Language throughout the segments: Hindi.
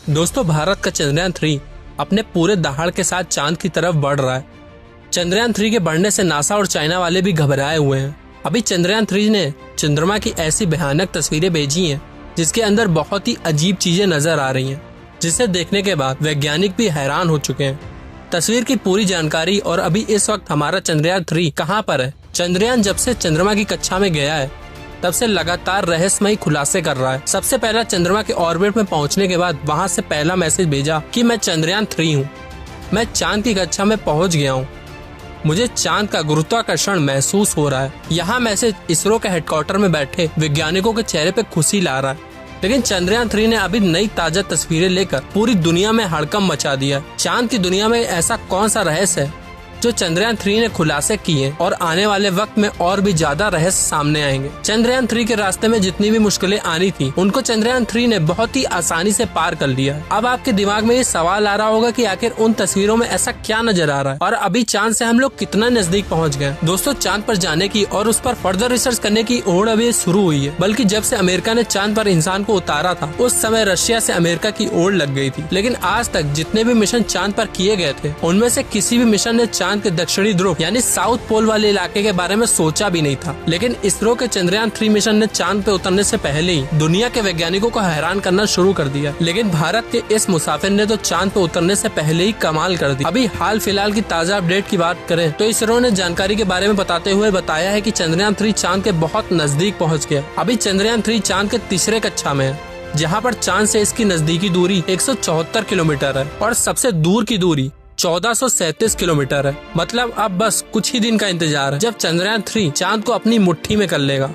दोस्तों, भारत का चंद्रयान 3 अपने पूरे दहाड़ के साथ चांद की तरफ बढ़ रहा है। चंद्रयान 3 के बढ़ने से नासा और चाइना वाले भी घबराए हुए हैं। अभी चंद्रयान 3 ने चंद्रमा की ऐसी भयानक तस्वीरें भेजी हैं जिसके अंदर बहुत ही अजीब चीजें नजर आ रही हैं, जिसे देखने के बाद वैज्ञानिक भी हैरान हो चुके हैं। तस्वीर की पूरी जानकारी और अभी इस वक्त हमारा चंद्रयान 3 कहाँ पर है। चंद्रयान जब से चंद्रमा की कक्षा में गया है तब से लगातार रहस्यमयी खुलासे कर रहा है। सबसे पहला चंद्रमा के ऑर्बिट में पहुंचने के बाद वहां से पहला मैसेज भेजा कि मैं चंद्रयान 3 हूँ, मैं चांद की कक्षा में पहुंच गया हूँ, मुझे चांद का गुरुत्वाकर्षण महसूस हो रहा है। यहाँ मैसेज इसरो के हेडक्वार्टर में बैठे वैज्ञानिकों के चेहरे पे खुशी ला रहा है। लेकिन चंद्रयान 3 ने अभी नई ताजा तस्वीरें लेकर पूरी दुनिया में हड़कंप मचा दिया है। चांद की दुनिया में ऐसा कौन सा रहस्य है जो चंद्रयान 3 ने खुलासे किए और आने वाले वक्त में और भी ज्यादा रहस्य सामने आएंगे। चंद्रयान 3 के रास्ते में जितनी भी मुश्किलें आनी थी उनको चंद्रयान 3 ने बहुत ही आसानी से पार कर लिया है। अब आपके दिमाग में ये सवाल आ रहा होगा कि आखिर उन तस्वीरों में ऐसा क्या नजर आ रहा है और अभी चांद से हम लोग कितना नजदीक पहुँच गए। दोस्तों, चांद पर जाने की और उस पर फर्दर रिसर्च करने की ओर अभी शुरू हुई है। बल्कि जब से अमेरिका ने चांद पर इंसान को उतारा था उस समय रशिया से अमेरिका की ओर लग गई थी। लेकिन आज तक जितने भी मिशन चांद पर किए गए थे उनमें से किसी भी मिशन ने चांद के दक्षिणी ध्रुव यानी साउथ पोल वाले इलाके के बारे में सोचा भी नहीं था। लेकिन इसरो के चंद्रयान 3 मिशन ने चांद पे उतरने से पहले ही दुनिया के वैज्ञानिकों को हैरान करना शुरू कर दिया। लेकिन भारत के इस मुसाफिर ने तो चांद पे उतरने से पहले ही कमाल कर दी। अभी हाल फिलहाल की ताजा अपडेट की बात करें तो इसरो ने जानकारी के बारे में बताते हुए बताया है कि चंद्रयान 3 चांद के बहुत नजदीक पहुँच गया। अभी चंद्रयान 3 चांद के तीसरे कक्षा में है, जहाँ पर चांद से इसकी नजदीकी दूरी 174 किलोमीटर है और सबसे दूर की दूरी 1437 किलोमीटर है। मतलब अब बस कुछ ही दिन का इंतजार है जब चंद्रयान 3 चांद को अपनी मुट्ठी में कर लेगा।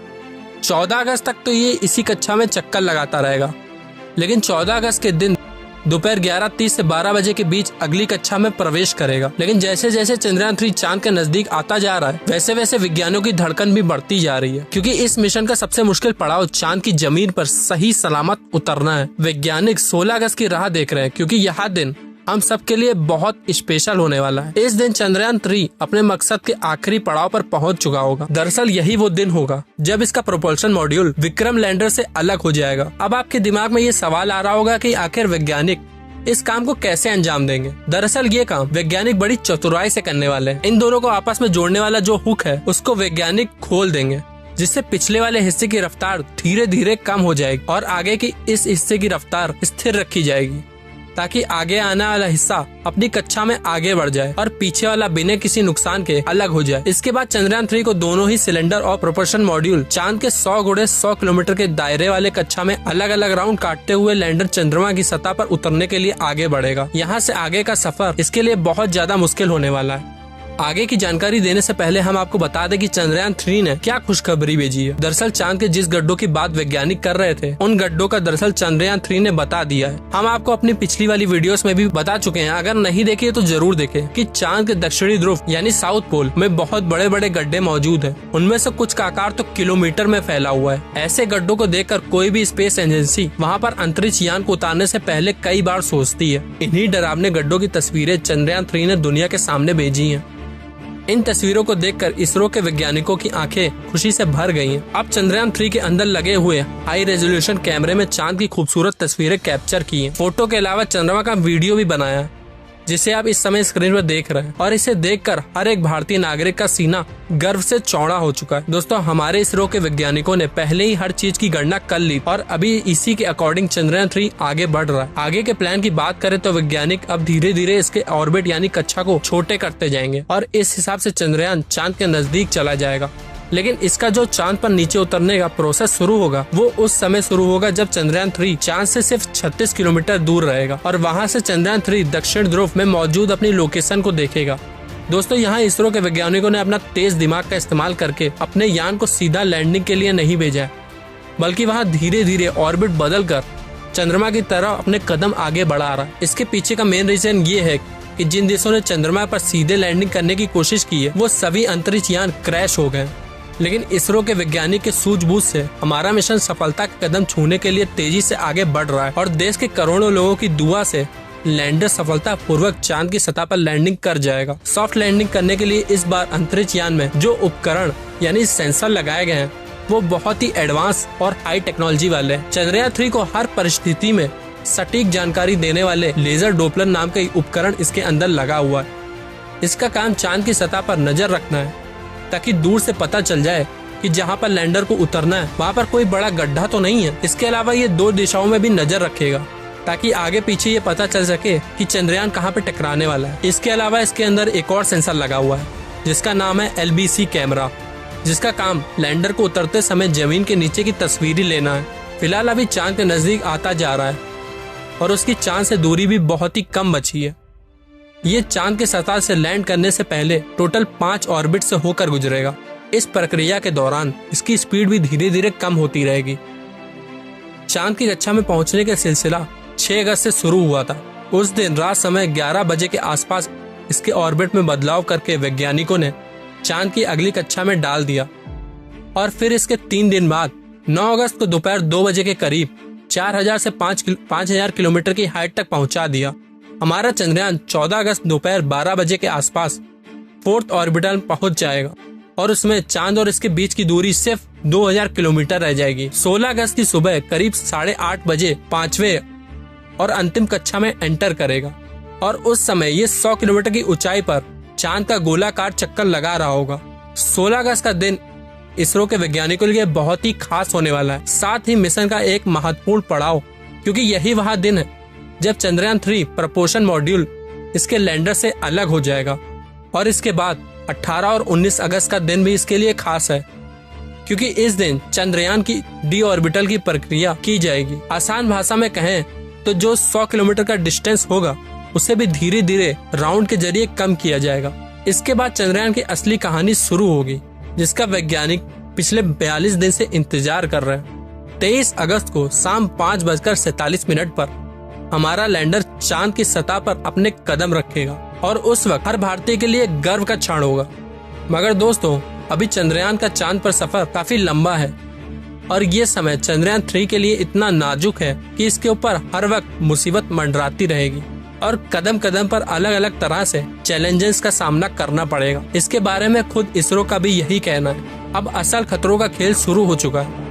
14 अगस्त तक तो ये इसी कक्षा में चक्कर लगाता रहेगा। लेकिन 14 अगस्त के दिन दोपहर 11:30 से 12 बजे के बीच अगली कक्षा में प्रवेश करेगा। लेकिन जैसे जैसे चंद्रयान 3 चांद के नजदीक आता जा रहा है वैसे वैसे विज्ञानियों की धड़कन भी बढ़ती जा रही है, क्योंकि इस मिशन का सबसे मुश्किल पड़ाव चांद की जमीन पर सही सलामत उतरना है। वैज्ञानिक 16 अगस्त की राह देख रहे हैं, क्योंकि यह दिन हम सबके लिए बहुत स्पेशल होने वाला है। इस दिन चंद्रयान 3 अपने मकसद के आखिरी पड़ाव पर पहुंच चुका होगा। दरअसल यही वो दिन होगा जब इसका प्रोपल्शन मॉड्यूल विक्रम लैंडर से अलग हो जाएगा। अब आपके दिमाग में ये सवाल आ रहा होगा कि आखिर वैज्ञानिक इस काम को कैसे अंजाम देंगे। दरअसल ये काम वैज्ञानिक बड़ी चतुराई से करने वाले हैं। इन दोनों को आपस में जोड़ने वाला जो हुक है उसको वैज्ञानिक खोल देंगे, जिससे पिछले वाले हिस्से की रफ्तार धीरे धीरे कम हो जाएगी और आगे की इस हिस्से की रफ्तार स्थिर रखी जाएगी, ताकि आगे आने वाला हिस्सा अपनी कक्षा में आगे बढ़ जाए और पीछे वाला बिना किसी नुकसान के अलग हो जाए। इसके बाद चंद्रयान 3 को दोनों ही सिलेंडर और प्रोपल्शन मॉड्यूल चांद के 100 गुणे 100 किलोमीटर के दायरे वाले कक्षा में अलग अलग राउंड काटते हुए लैंडर चंद्रमा की सतह पर उतरने के लिए आगे बढ़ेगा। यहाँ से आगे का सफर इसके लिए बहुत ज्यादा मुश्किल होने वाला है। आगे की जानकारी देने से पहले हम आपको बता दें कि चंद्रयान 3 ने क्या खुशखबरी भेजी है। दरअसल चांद के जिस गड्ढों की बात वैज्ञानिक कर रहे थे उन गड्ढों का दरअसल चंद्रयान 3 ने बता दिया है। हम आपको अपनी पिछली वाली वीडियोस में भी बता चुके हैं, अगर नहीं देखे तो जरूर देखें, कि चांद के दक्षिणी ध्रुव यानी साउथ पोल में बहुत बड़े बड़े गड्ढे मौजूद है। उनमें से कुछ का आकार तो किलोमीटर में फैला हुआ है। ऐसे गड्ढों को देखकर कोई भी स्पेस एजेंसी वहाँ पर अंतरिक्ष यान को उतारने से पहले कई बार सोचती है। इन्हीं डरावने गड्ढों की तस्वीरें चंद्रयान 3 ने दुनिया के सामने भेजी है। इन तस्वीरों को देखकर इसरो के वैज्ञानिकों की आंखें खुशी से भर गई हैं। अब चंद्रयान 3 के अंदर लगे हुए हाई रेजोल्यूशन कैमरे में चांद की खूबसूरत तस्वीरें कैप्चर की हैं। फोटो के अलावा चंद्रमा का वीडियो भी बनाया है, जिसे आप इस समय स्क्रीन पर देख रहे हैं, और इसे देखकर हर एक भारतीय नागरिक का सीना गर्व से चौड़ा हो चुका है। दोस्तों, हमारे इसरो के वैज्ञानिकों ने पहले ही हर चीज की गणना कर ली और अभी इसी के अकॉर्डिंग चंद्रयान 3 आगे बढ़ रहा है। आगे के प्लान की बात करें तो वैज्ञानिक अब धीरे धीरे इसके ऑर्बिट यानी कक्षा को छोटे करते जाएंगे और इस हिसाब से चंद्रयान चांद के नजदीक चला जाएगा। लेकिन इसका जो चांद पर नीचे उतरने का प्रोसेस शुरू होगा वो उस समय शुरू होगा जब चंद्रयान 3 चांद से सिर्फ 36 किलोमीटर दूर रहेगा और वहां से चंद्रयान 3 दक्षिण ध्रुव में मौजूद अपनी लोकेशन को देखेगा। दोस्तों, यहाँ इसरो के वैज्ञानिकों ने अपना तेज दिमाग का इस्तेमाल करके अपने यान को सीधा लैंडिंग के लिए नहीं भेजा है, बल्कि वहाँ धीरे धीरे ऑर्बिट बदल कर चंद्रमा की तरफ अपने कदम आगे बढ़ा रहा है। इसके पीछे का मेन रीजन ये है कि जिन देशों ने चंद्रमा पर सीधे लैंडिंग करने की कोशिश की है वो सभी अंतरिक्ष यान क्रैश हो गए। लेकिन इसरो के वैज्ञानिक के सूझबूझ से हमारा मिशन सफलता के कदम छूने के लिए तेजी से आगे बढ़ रहा है और देश के करोड़ों लोगों की दुआ से लैंडर सफलता पूर्वक चांद की सतह पर लैंडिंग कर जाएगा। सॉफ्ट लैंडिंग करने के लिए इस बार अंतरिक्ष यान में जो उपकरण यानी सेंसर लगाए गए हैं वो बहुत ही एडवांस और हाई टेक्नोलॉजी वाले हैं। चंद्रयान 3 को हर परिस्थिति में सटीक जानकारी देने वाले लेजर डोपलर नाम का उपकरण इसके अंदर लगा हुआ है। इसका काम चांद की सतह पर नजर रखना है ताकि दूर से पता चल जाए कि जहां पर लैंडर को उतरना है वहां पर कोई बड़ा गड्ढा तो नहीं है। इसके अलावा ये 2 दिशाओं में भी नजर रखेगा ताकि आगे पीछे ये पता चल सके कि चंद्रयान कहां पे टकराने वाला है। इसके अलावा इसके अंदर एक और सेंसर लगा हुआ है जिसका नाम है LBC कैमरा, जिसका काम लैंडर को उतरते समय जमीन के नीचे की तस्वीरें लेना है। फिलहाल अभी चांद के नजदीक आता जा रहा है और उसकी चांद से दूरी भी बहुत ही कम बची है। ये चांद के सतह से लैंड करने से पहले टोटल 5 ऑर्बिट से होकर गुजरेगा। इस प्रक्रिया के दौरान इसकी स्पीड भी धीरे धीरे कम होती रहेगी। चांद की कक्षा में पहुंचने का सिलसिला 6 अगस्त से शुरू हुआ था। उस दिन रात समय 11 बजे के आसपास इसके ऑर्बिट में बदलाव करके वैज्ञानिकों ने चांद की अगली कक्षा में डाल दिया और फिर इसके 3 दिन बाद 9 अगस्त को दोपहर 2 बजे के करीब 4000 से 5000 किलोमीटर की हाइट तक पहुंचा दिया। हमारा चंद्रयान 14 अगस्त दोपहर 12 बजे के आसपास 4th ऑर्बिटल पहुंच जाएगा और उसमें चांद और इसके बीच की दूरी सिर्फ 2000 किलोमीटर रह जाएगी। 16 अगस्त की सुबह करीब 8:30 बजे 5वें और अंतिम कक्षा में एंटर करेगा और उस समय ये 100 किलोमीटर की ऊंचाई पर चांद का गोलाकार चक्कर लगा रहा होगा। 16 अगस्त का दिन इसरो के वैज्ञानिकों के लिए बहुत ही खास होने वाला है, साथ ही मिशन का एक महत्वपूर्ण पड़ाव, क्योंकि यही वह दिन है जब चंद्रयान 3 प्रपोशन मॉड्यूल इसके लैंडर से अलग हो जाएगा। और इसके बाद 18 और 19 अगस्त का दिन भी इसके लिए खास है, क्योंकि इस दिन चंद्रयान की डी ऑर्बिटल की प्रक्रिया की जाएगी। आसान भाषा में कहें तो जो 100 किलोमीटर का डिस्टेंस होगा उसे भी धीरे धीरे राउंड के जरिए कम किया जाएगा। इसके बाद चंद्रयान की असली कहानी शुरू होगी, जिसका वैज्ञानिक पिछले 42 दिन से इंतजार कर रहे हैं। 23 अगस्त को शाम 5:47 पर हमारा लैंडर चांद की सतह पर अपने कदम रखेगा और उस वक्त हर भारतीय के लिए गर्व का क्षण होगा। मगर दोस्तों, अभी चंद्रयान का चांद पर सफर काफी लंबा है और ये समय चंद्रयान 3 के लिए इतना नाजुक है कि इसके ऊपर हर वक्त मुसीबत मंडराती रहेगी और कदम कदम पर अलग अलग तरह से चैलेंजेस का सामना करना पड़ेगा। इसके बारे में खुद इसरो का भी यही कहना है। अब असल खतरों का खेल शुरू हो चुका है।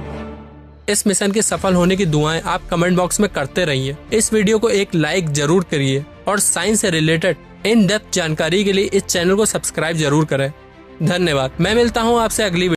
इस मिशन के सफल होने की दुआएं आप कमेंट बॉक्स में करते रहिए। इस वीडियो को एक लाइक जरूर करिए और साइंस से रिलेटेड इन डेप्थ जानकारी के लिए इस चैनल को सब्सक्राइब जरूर करें। धन्यवाद। मैं मिलता हूँ आपसे अगली